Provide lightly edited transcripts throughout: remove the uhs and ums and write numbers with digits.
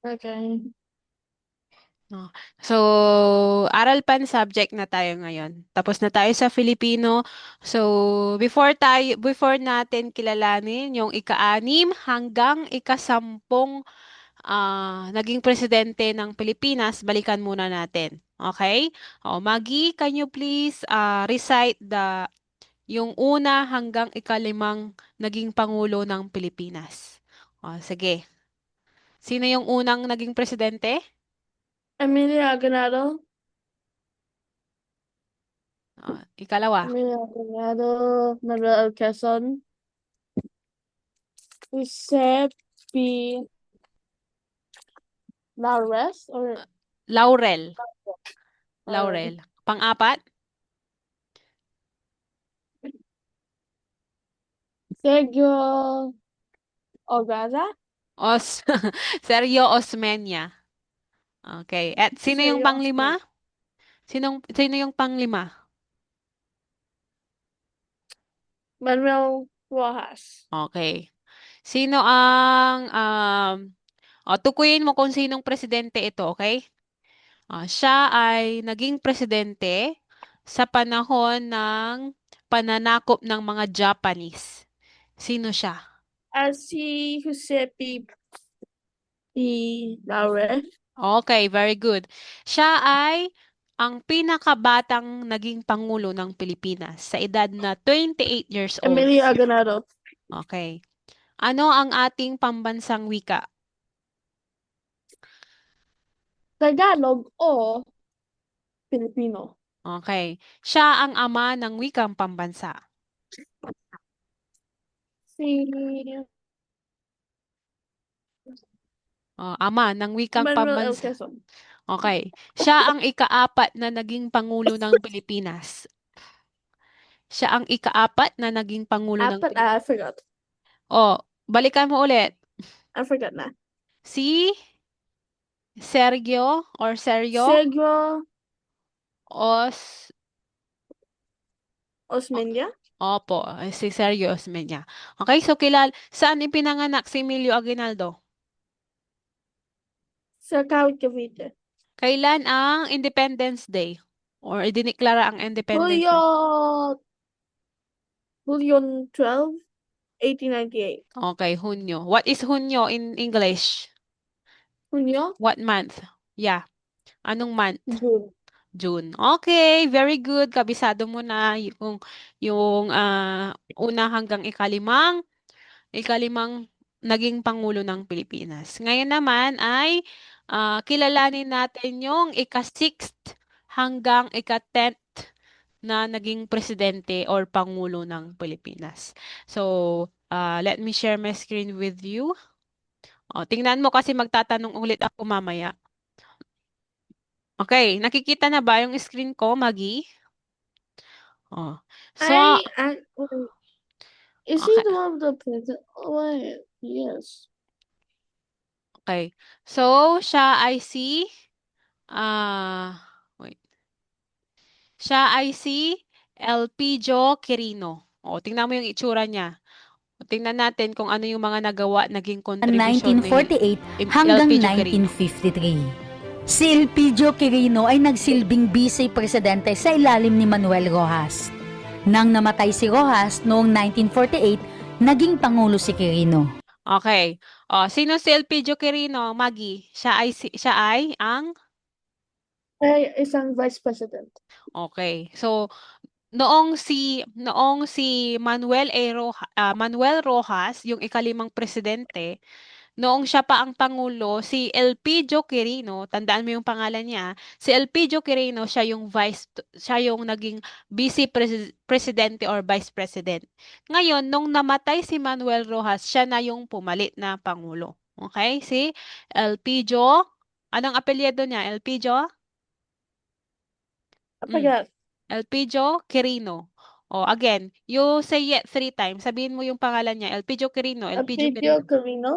Okay. No. So, aral pan subject na tayo ngayon. Tapos na tayo sa Filipino. So, before natin kilalanin yung ika-6 hanggang ika-10 naging presidente ng Pilipinas, balikan muna natin. Okay? O, Maggie, can you please recite yung una hanggang ika-5 naging pangulo ng Pilipinas? O, sige. Sino yung unang naging presidente? Amelia Aguinaldo, Ikalawa. Manuel Quezon, Jose P. Laures, Laurel. or Laurel. Pang-apat, Sergio Ogaza, Os Sergio Osmeña. Okay. At sino yung Sergio panglima? Sino yung panglima? Manuel Rojas, Okay. Sino ang tukuyin mo kung sinong presidente ito, okay? Siya ay naging presidente sa panahon ng pananakop ng mga Japanese. Sino siya? si Jose P. Laures, Okay, very good. Siya ay ang pinakabatang naging pangulo ng Pilipinas sa edad na 28 years old. Amelia Aguinaldo, Okay. Ano ang ating pambansang wika? Tagalog o Filipino. Okay. Siya ang ama ng wikang pambansa. Si Ama ng wikang Manuel L. pambansa. Quezon. Okay. Siya ang ika-4 na naging pangulo ng Pilipinas. Siya ang ika-4 na naging pangulo ng Apat, Pilipinas. I forgot. Balikan mo ulit. I forgot na. Si Sergio or Sergio Sergio Os Osmeña Opo, si Sergio Osmeña. Okay, so saan ipinanganak si Emilio Aguinaldo? sa Kawit, Cavite. Kailan ang Independence Day? Or idiniklara ang Independence Day? Julio, Julio 12, 1898. Okay, Hunyo. What is Hunyo in English? Junio, What month? Yeah, anong month? June. June. Okay, very good. Kabisado mo na yung una hanggang ikalimang naging Pangulo ng Pilipinas. Ngayon naman ay kilalanin natin yung ika-6th hanggang ika-10th na naging presidente or Pangulo ng Pilipinas. So, let me share my screen with you. Tingnan mo kasi magtatanong ulit ako mamaya. Okay, nakikita na ba yung screen ko, Magi? Oh. So, Wait, is he okay. the one with the president? Oh, wait, yes. Okay. So, siya ay ah, wait. Siya ay si Elpidio Quirino. Tingnan mo yung itsura niya. Tingnan natin kung ano yung mga naging kontribusyon ni 1948 hanggang Elpidio Quirino. 1953. Si Elpidio Quirino ay nagsilbing vice presidente sa ilalim ni Manuel Rojas. Nang namatay si Rojas noong 1948, naging pangulo si Quirino. Okay. Sino si Elpidio Quirino, Magi? Siya ay ang Ay, isang vice president. Okay. So, noong si Manuel Rojas, yung ikalimang presidente, noong siya pa ang pangulo, si Elpidio Quirino, tandaan mo yung pangalan niya, si Elpidio Quirino, siya yung naging presidente or vice president. Ngayon, nung namatay si Manuel Rojas, siya na yung pumalit na pangulo. Okay? Si Elpidio, anong apelyido niya? Elpidio? I Mm. forgot. Elpidio Quirino. Again, you say it 3 times. Sabihin mo yung pangalan niya. Elpidio Quirino, Elpidio Apelyido Quirino. Carino.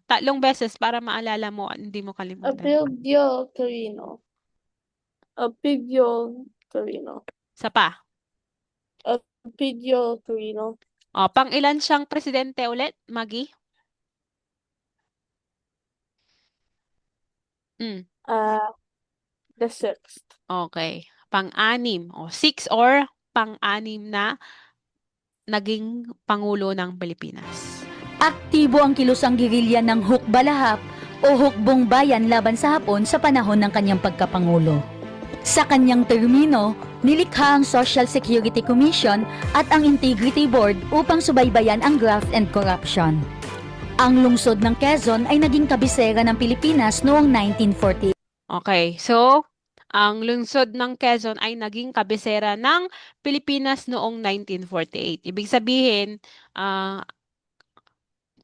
3 beses para maalala mo at hindi mo kalimutan. Apelyido Carino. Apelyido Carino. Sa pa. Apelyido Carino. Pang ilan siyang presidente ulit, Maggie? Mm. The 6th. Okay. Pang-anim. O, 6 or pang-anim na naging Pangulo ng Pilipinas. Aktibo ang kilusang gerilya ng Hukbalahap o Hukbong Bayan laban sa Hapon sa panahon ng kanyang pagkapangulo. Sa kanyang termino, nilikha ang Social Security Commission at ang Integrity Board upang subaybayan ang graft and corruption. Ang lungsod ng Quezon ay naging kabisera ng Pilipinas noong 1948. Okay, so ang lungsod ng Quezon ay naging kabisera ng Pilipinas noong 1948. Ibig sabihin,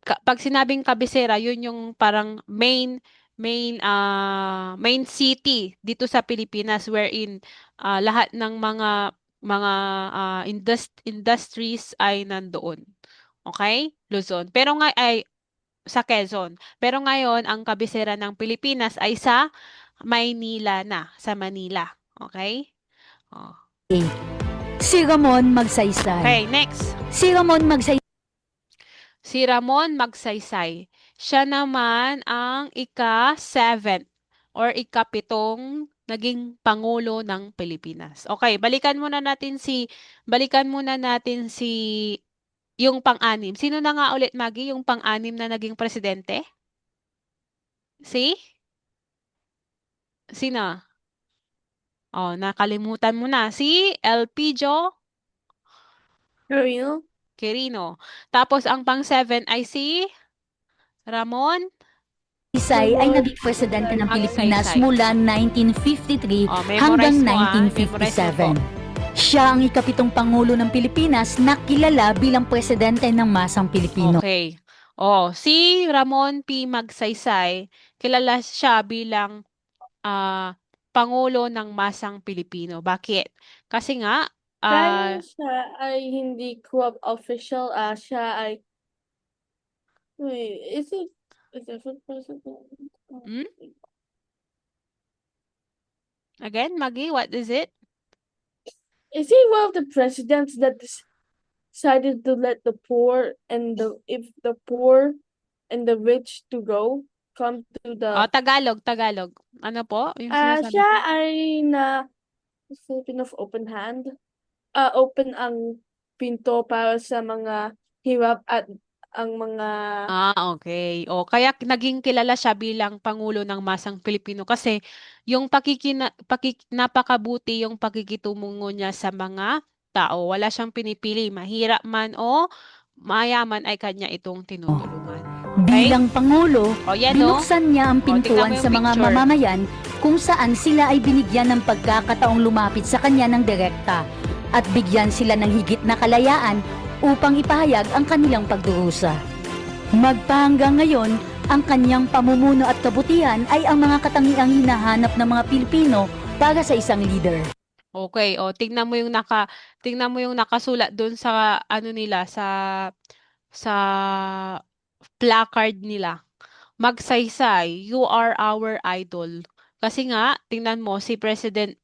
pag sinabing kabisera, yun yung parang main city dito sa Pilipinas wherein lahat ng mga industries ay nandoon. Okay? Luzon. Pero nga ay sa Quezon. Pero ngayon, ang kabisera ng Pilipinas ay sa Maynila na, sa Manila. Okay? Oh. Si Ramon Magsaysay. Okay, next. Si Ramon Magsaysay Si Ramon Magsaysay. Siya naman ang ika-7 or ika-7 naging Pangulo ng Pilipinas. Okay, balikan muna natin yung pang-anim. Sino na nga ulit, Maggie, yung pang-anim na naging presidente? Si? Sino? Oh, nakalimutan mo na. Si Elpidio Quirino. Quirino. Tapos ang pang-7 ay si Ramon ay naging presidente ng Pilipinas Magsaysay. mula 1953 Oh, hanggang memorize mo, 1957. Siya ang ikapitong Pangulo ng Pilipinas na kilala bilang presidente ng masang Pilipino. Okay. Oh, si Ramon P. Magsaysay, kilala siya bilang Pangulo ng Masang Pilipino. Bakit? Kasi nga, Dahil siya ay hindi club official, siya ay... Wait, is it a different president? Hmm? Again, Maggie, what is it? Is he one of the presidents that decided to let the poor and the poor and the rich to come to Oh, the... Tagalog. Ano po? Yung sinasabi siya ko? ay Philippine of open hand. Open ang pinto para sa mga hirap at ang mga... Okay. O, kaya naging kilala siya bilang Pangulo ng Masang Pilipino kasi yung napakabuti yung pakikitungo niya sa mga tao. Wala siyang pinipili, mahirap man o mayaman ay kanya itong tinutulungan. Okay? Bilang Pangulo, O, yan no? binuksan niya ang tingnan pintuan mo yung sa mga picture. mamamayan kung saan sila ay binigyan ng pagkakataong lumapit sa kanya ng direkta at bigyan sila ng higit na kalayaan upang ipahayag ang kanilang pagdurusa. Magpahanggang ngayon, ang kanyang pamumuno at kabutihan ay ang mga katangiang hinahanap ng mga Pilipino para sa isang leader. Okay, o tingnan mo yung nakasulat doon sa ano nila sa placard nila. Magsaysay, you are our idol. Kasi nga, tingnan mo si President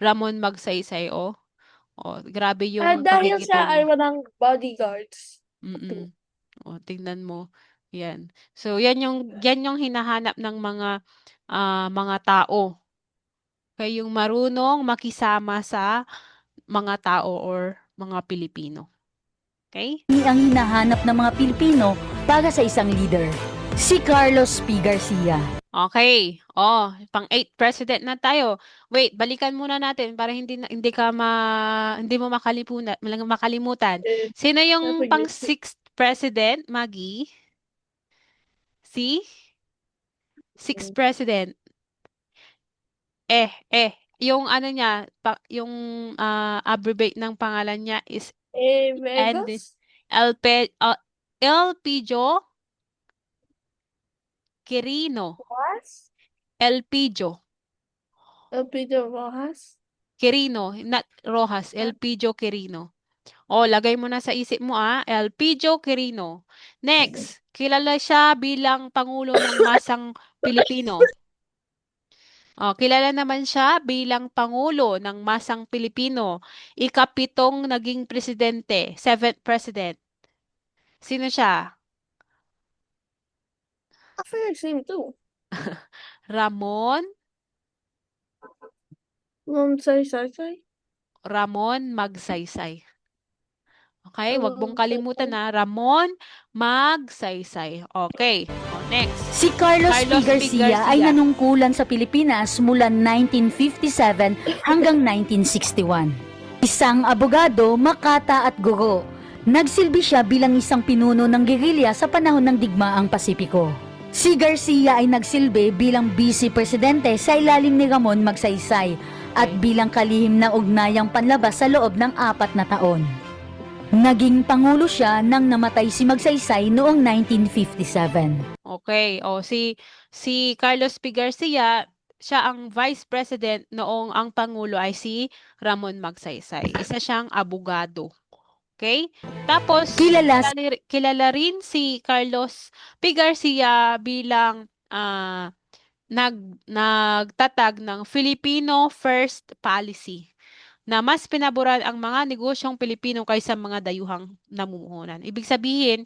Ramon Magsaysay, oh. Oh, grabe yung dahil siya ay pakikitungo. walang bodyguards. Mm-mm. Oh, tingnan mo. Yan. So, yan yung hinahanap ng mga tao. Kaya yung marunong makisama sa mga tao or mga Pilipino. Okay? Ini ang hinahanap ng mga Pilipino para sa isang leader. Si Carlos P. Garcia. Okay. Oh, pang-8 president na tayo. Wait, balikan muna natin para hindi mo makalimutan. Sino yung pang-6th president, Maggie? Si? 6th president. Yung ano niya, yung abbreviate ng pangalan niya is Vegas? Elpidio Quirino. What? Elpidio Elpidio Rojas? Quirino, not Rojas, Elpidio Quirino. O, lagay mo na sa isip mo Elpidio Quirino. Next, kilala siya bilang Pangulo ng Masang Pilipino. O, kilala naman siya bilang Pangulo ng Masang Pilipino. Ika-7 naging presidente, 7th president. Sino siya? I feel like same too. Ramon, Say. Ramon Magsaysay. Okay, wag mong Say. kalimutan na Ramon Magsaysay. Okay, next. Si Carlos P. Carlos P. Garcia ay Garcia. nanungkulan sa Pilipinas mula 1957 hanggang 1961. Isang abogado, makata at guro. Nagsilbi siya bilang isang pinuno ng gerilya sa panahon ng Digmaang Pasipiko. Si Garcia ay nagsilbi bilang vice presidente sa ilalim ni Ramon Magsaysay at bilang kalihim na ugnayang panlabas sa loob ng 4 na taon. Naging pangulo siya nang namatay si Magsaysay noong 1957. Okay, si Carlos P. Garcia, siya ang vice president noong ang pangulo ay si Ramon Magsaysay. Isa siyang abogado. Okay? Tapos kilala rin si Carlos P. Garcia bilang nagtatag ng Filipino First Policy na mas pinaboran ang mga negosyong Pilipino kaysa mga dayuhang namumuhunan. Ibig sabihin,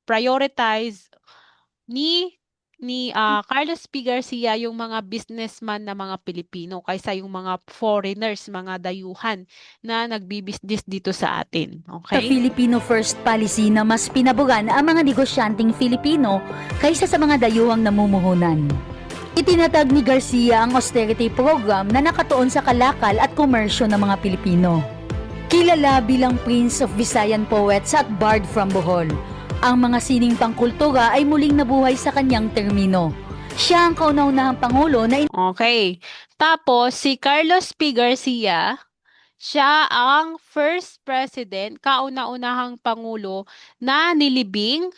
prioritize ni Carlos P. Garcia yung mga businessman na mga Pilipino kaysa yung mga foreigners, mga dayuhan na nagbi-business dito sa atin. Sa Okay? Filipino First Policy na mas pinaboran ang mga negosyanteng Filipino kaysa sa mga dayuhang namumuhunan. Itinatag ni Garcia ang austerity program na nakatuon sa kalakal at komersyo ng mga Pilipino. Kilala bilang Prince of Visayan Poets at Bard from Bohol. Ang mga sining pangkultura ay muling nabuhay sa kanyang termino. Siya ang kauna-unahang pangulo na Okay. Tapos, si Carlos P. Garcia, siya ang first president, kauna-unahang pangulo na nilibing,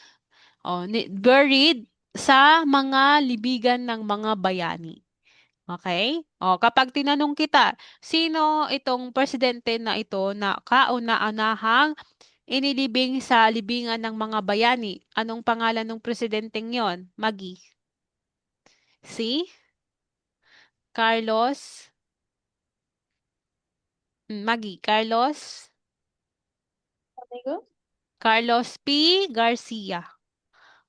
buried sa mga libigan ng mga bayani. Okay? Kapag tinanong kita, sino itong presidente na ito na kauna-unahang inilibing sa libingan ng mga bayani? Anong pangalan ng presidenteng yon? Magi. Si Carlos. Magi, Carlos P. Garcia.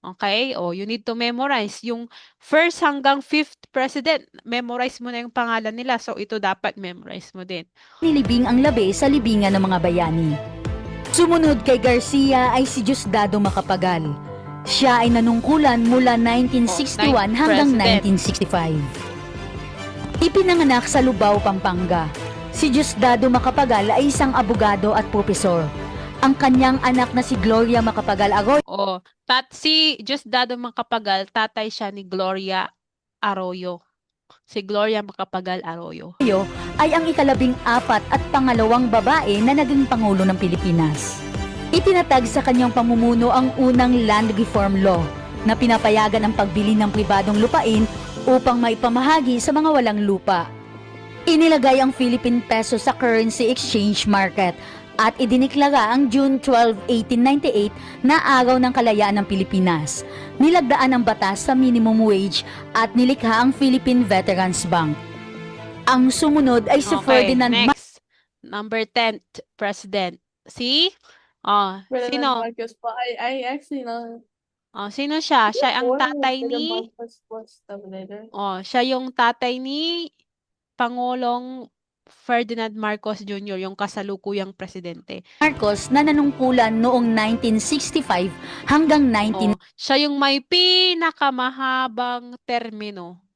Okay? You need to memorize. Yung first hanggang 5th president, memorize mo na yung pangalan nila. So, ito dapat memorize mo din. nilibing ang labi sa libingan ng mga bayani. Sumunod kay Garcia ay si Diosdado Macapagal. Siya ay nanungkulan mula 1961 hanggang president. 1965. Ipinanganak sa Lubao, Pampanga. Si Diosdado Macapagal ay isang abogado at propesor. Ang kanyang anak na si Gloria Macapagal Arroyo Si Diosdado Macapagal, tatay siya ni Gloria Arroyo. Si Gloria Macapagal Arroyo. ay ang ika-14 at pangalawang babae na naging Pangulo ng Pilipinas. Itinatag sa kanyang pamumuno ang unang Land Reform Law na pinapayagan ang pagbili ng pribadong lupain upang maipamahagi sa mga walang lupa. Inilagay ang Philippine Peso sa currency exchange market at idiniklara ang June 12, 1898 na araw ng kalayaan ng Pilipinas. Nilagdaan ang batas sa minimum wage at nilikha ang Philippine Veterans Bank. Ang sumunod ay si Ferdinand Next. Number 10th president. Sino? Marcos, but I actually know. Sino siya? Siya ang President tatay ni Marcos was later. siya yung tatay ni Pangulong Ferdinand Marcos Jr., yung kasalukuyang presidente. Marcos na nanungkulan noong 1965 hanggang Siya yung may pinakamahabang termino,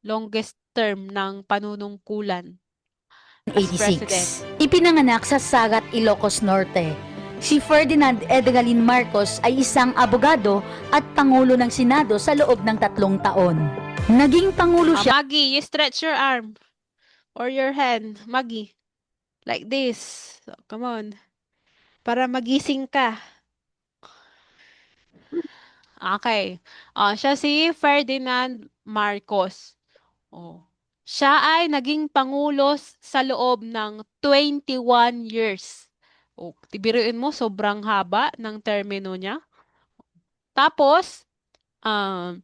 longest term ng panunungkulan as president. 1986. Ipinanganak sa Sagat, Ilocos Norte. Si Ferdinand Edgalin Marcos ay isang abogado at pangulo ng Senado sa loob ng 3 taon. Naging pangulo siya Maggie, you stretch your arm or your hand. Maggie, like this. So, come on. Para magising ka. Okay. Siya si Ferdinand Marcos. Siya ay naging pangulo sa loob ng 21 years. Tibiruin mo, sobrang haba ng termino niya. Tapos, ng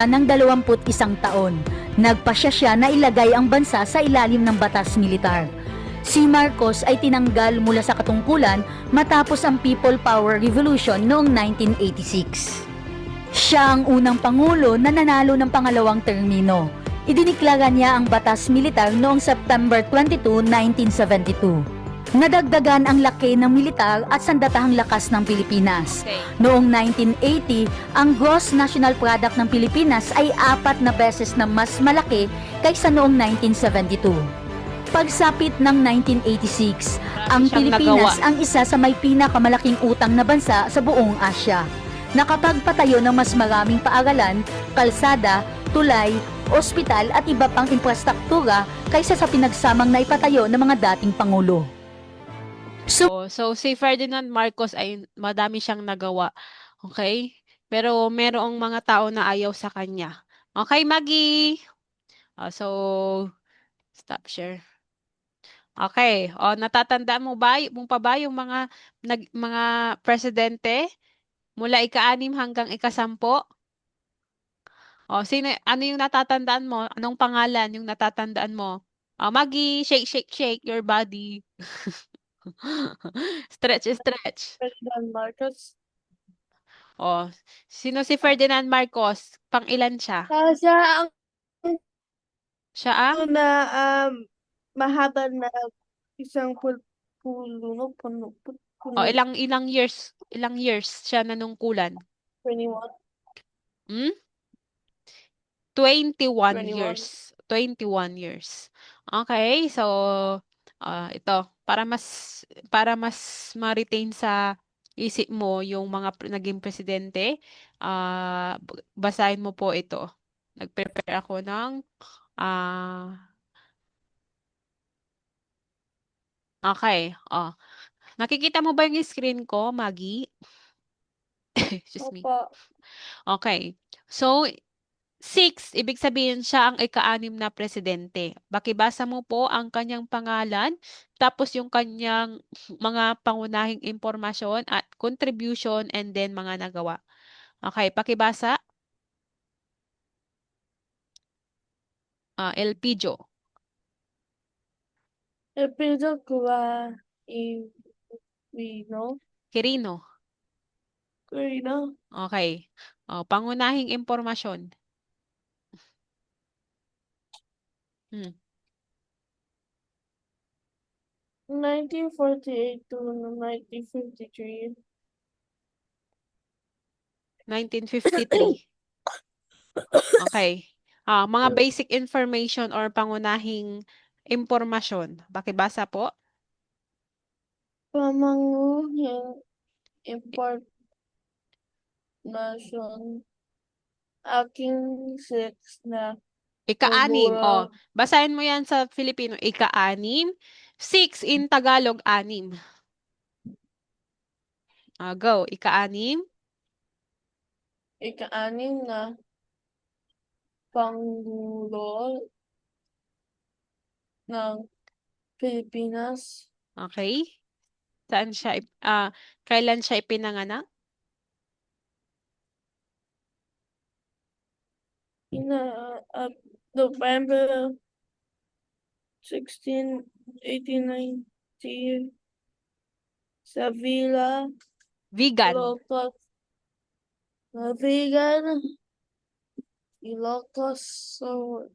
21 taon. Nagpasya siya na ilagay ang bansa sa ilalim ng batas militar. Si Marcos ay tinanggal mula sa katungkulan matapos ang People Power Revolution noong 1986. Siya ang unang pangulo na nanalo ng pangalawang termino. Idiniklara niya ang batas militar noong September 22, 1972. Nadagdagan ang laki ng militar at sandatahang lakas ng Pilipinas. Okay. Noong 1980, ang gross national product ng Pilipinas ay 4 na beses na mas malaki kaysa noong 1972. Pagsapit ng 1986, ang siyang Pilipinas nagawa. ang isa sa may pinakamalaking utang na bansa sa buong Asya. Nakapagpatayo ng mas maraming paaralan, kalsada, tulay, ospital at iba pang infrastruktura kaysa sa pinagsamang naipatayo ng mga dating pangulo. So si Ferdinand Marcos ay madami siyang nagawa. Okay? Pero merong mga tao na ayaw sa kanya. Okay, Maggie? So, stop share. Okay. Natatandaan mo pa ba yung mga presidente mula ika-6 hanggang ika-10? Ano yung natatandaan mo? Anong pangalan yung natatandaan mo? Maggie, shake, shake, shake your body. Stretch, stretch. President Marcos. Sino si Ferdinand Marcos? Pang-ilan siya? Siya ang Siya ang? una mahaba na isang puno, puno, Ilang years siya nanungkulan? 21. 21 21. years. 21 years. Okay, so ito para mas ma-retain sa isip mo yung mga naging presidente, basahin mo po ito. Nag-prepare ako ng okay. Nakikita mo ba yung screen ko, Maggie? Excuse me. Opo. Okay. So, 6, ibig sabihin siya ang ika-6 na presidente. Bakibasa mo po ang kanyang pangalan, tapos yung kanyang mga pangunahing impormasyon at contribution and then mga nagawa. Okay, pakibasa. Elpidio. Pedro Quirino. Quirino. Okay. Pangunahing impormasyon. 1948 to 1953. 1953. Okay. Mga basic information or pangunahing impormasyon. Bakibasa po. Pamanguhing impormasyon. Aking 6 na Ika-6. Mabura. Basahin mo yan sa Filipino. Ika-6. 6 in Tagalog, 6. Go. Ika-6. Ika-6 na Pangulo ng Pilipinas. Okay. Kailan siya ipinanganak? November 16, 1890 sa Villa Vegan. Ilocos. Vegan Ilocos. So,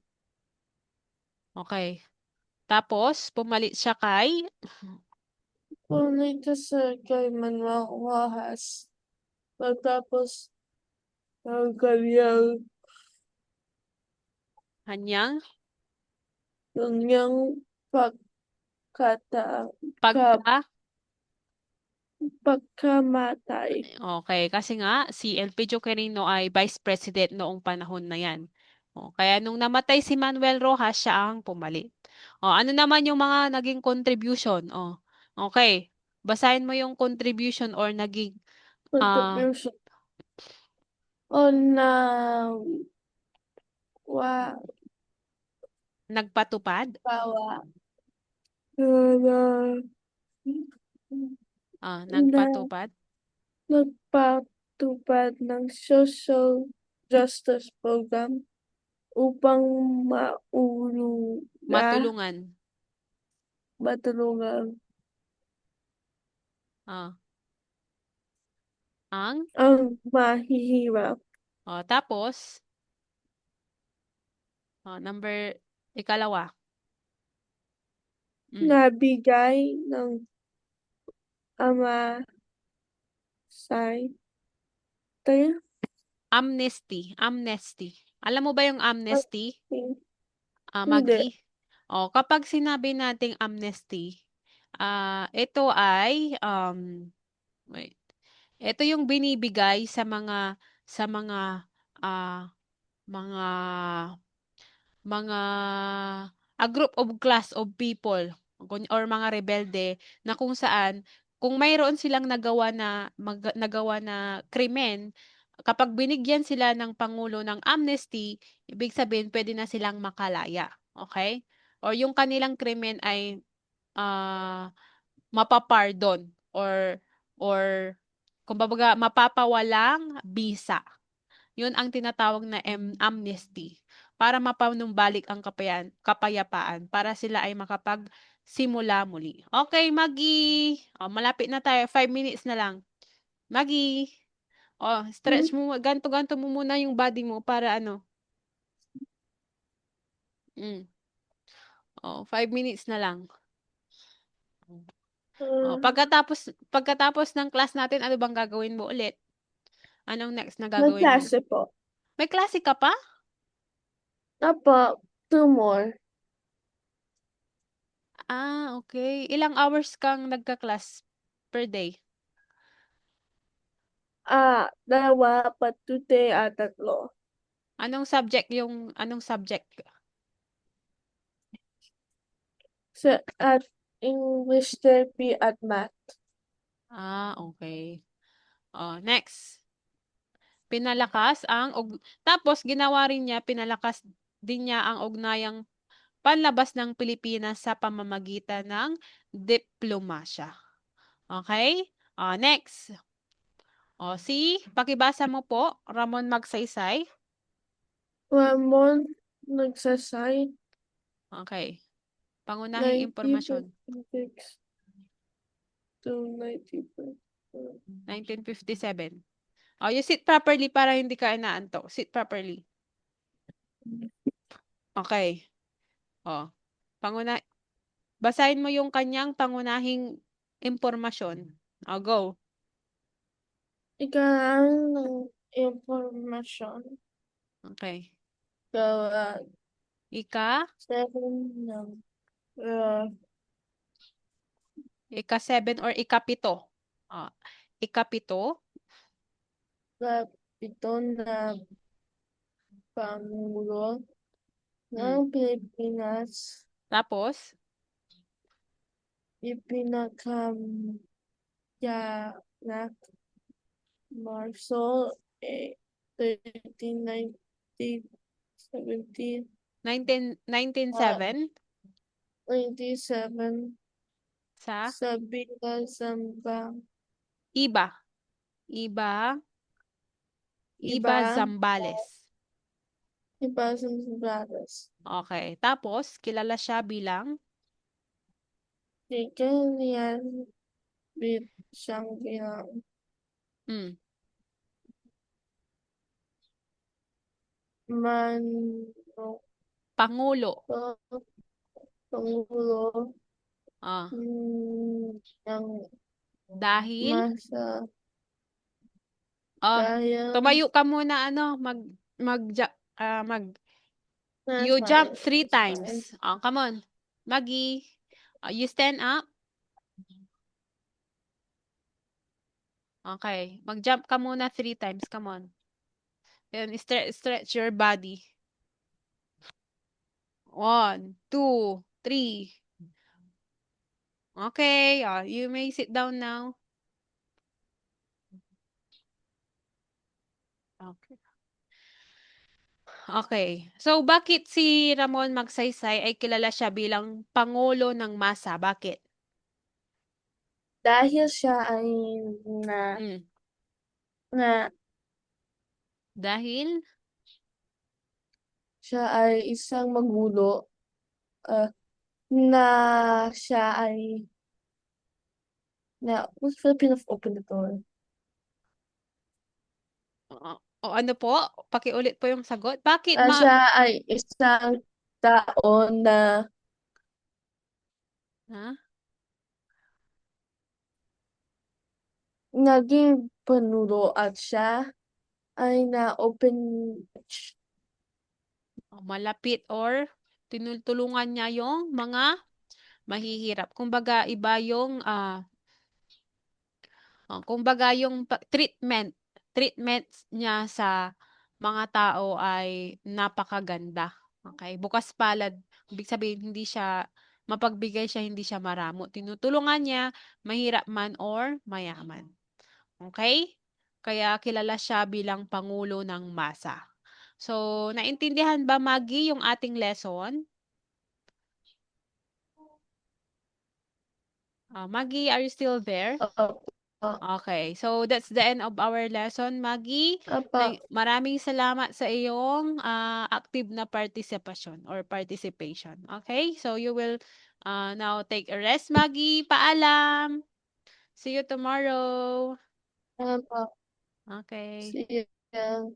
Okay. Tapos, pumalit siya kay punita sa kay Manuel Rojas. Pagtapos ng kanyang kanyang pagkamatay. Okay, kasi nga si Elpidio Quirino ay Vice President noong panahon na yan. Kaya nung namatay si Manuel Rojas, siya ang pumalit. Ano naman yung mga naging contribution? Okay, basahin mo yung contribution or naging Contribution. nagpatupad? Nagpatupad? Nagpatupad ng social justice program upang Matulungan. matulungan Ah, ang? ang mahihirap. Tapos, ikalawa. Nabigay ng Ama tayo. Amnesty. Alam mo ba yung amnesty? Hindi. Maggie? Kapag sinabi nating amnesty, ito ay, wait. Ito yung binibigay sa ah, mga, mga, a group of class of people or mga rebelde na kung saan, kung mayroon silang nagawa na krimen, kapag binigyan sila ng Pangulo ng amnesty, ibig sabihin pwede na silang makalaya. Okay? Or yung kanilang krimen ay mapapardon or kumbaga mapapawalang bisa. Yun ang tinatawag na amnesty para mapanumbalik ang kapayapaan para sila ay makapagsimula muli. Okay, Maggie. Malapit na tayo. 5 minutes na lang. Maggie. Stretch mo, ganto-ganto mo muna yung body mo para ano. 5 minutes na lang. Pagkatapos ng class natin, ano bang gagawin mo ulit? Anong next na May gagawin mo? klase po. May klase ka pa? Apo, 2 more. Okay. Ilang hours kang nagka-class per day? 2, patute, 3. Anong subject? At English therapy at math. Okay. Next. Tapos ginawa rin niya, pinalakas din niya ang ugnayang panlabas ng Pilipinas sa pamamagitan ng diplomasya. Okay? Next. Pakibasa mo po, Ramon Magsaysay. Ramon Nagsasay, Okay. Pangunahing impormasyon. 1956 to 1957. You sit properly para hindi ka inaantok. Sit properly. Okay. Basahin mo yung kanyang pangunahing impormasyon. Go. Ikalaan ng impormasyon. Okay. Gawa Ika? 7 ng Ika-7 or ika-7. Ika-7. Kapito na Pangulo ng Pilipinas Tapos? ipinakampyanak Marso 13, 1917 1997 27 sa sa Binasambang Iba Zambales. Ibasambales. Okay. Tapos, kilala siya bilang Kanyang siyang bilang Pangulo. Pangulo ng Dahil masa tumayo ka muna you jump 3 times. Come on. Maggie, you stand up. Okay. Mag-jump ka muna 3 times. Come on. Then stretch your body. 1, 2, 3. Okay. You may sit down now. Okay. Okay. So, bakit si Ramon Magsaysay ay kilala siya bilang Pangulo ng Masa? Bakit? dahil siya ay Dahil? siya ay isang magulo na siya ay what's Filipino of open the door? O ano po? Pakiulit po yung sagot. Bakit Na siya ay isang tao na Ha? naging panulo at siya ay na-open Malapit or tinutulungan niya yung mga mahihirap. Kumbaga iba yung kumbaga yung treatment niya sa mga tao ay napakaganda. Okay? Bukas palad, ibig sabihin hindi siya mapagbigay siya, hindi siya maramo. Tinutulungan niya mahirap man or mayaman. Okay? Kaya kilala siya bilang pangulo ng masa. So, naintindihan ba, Maggie, yung ating lesson? Maggie, are you still there? Okay, so that's the end of our lesson, Maggie. Maraming salamat sa iyong active na participation or participation. Okay, so you will now take a rest, Maggie. Paalam. See you tomorrow. Ano po. Okay. See you.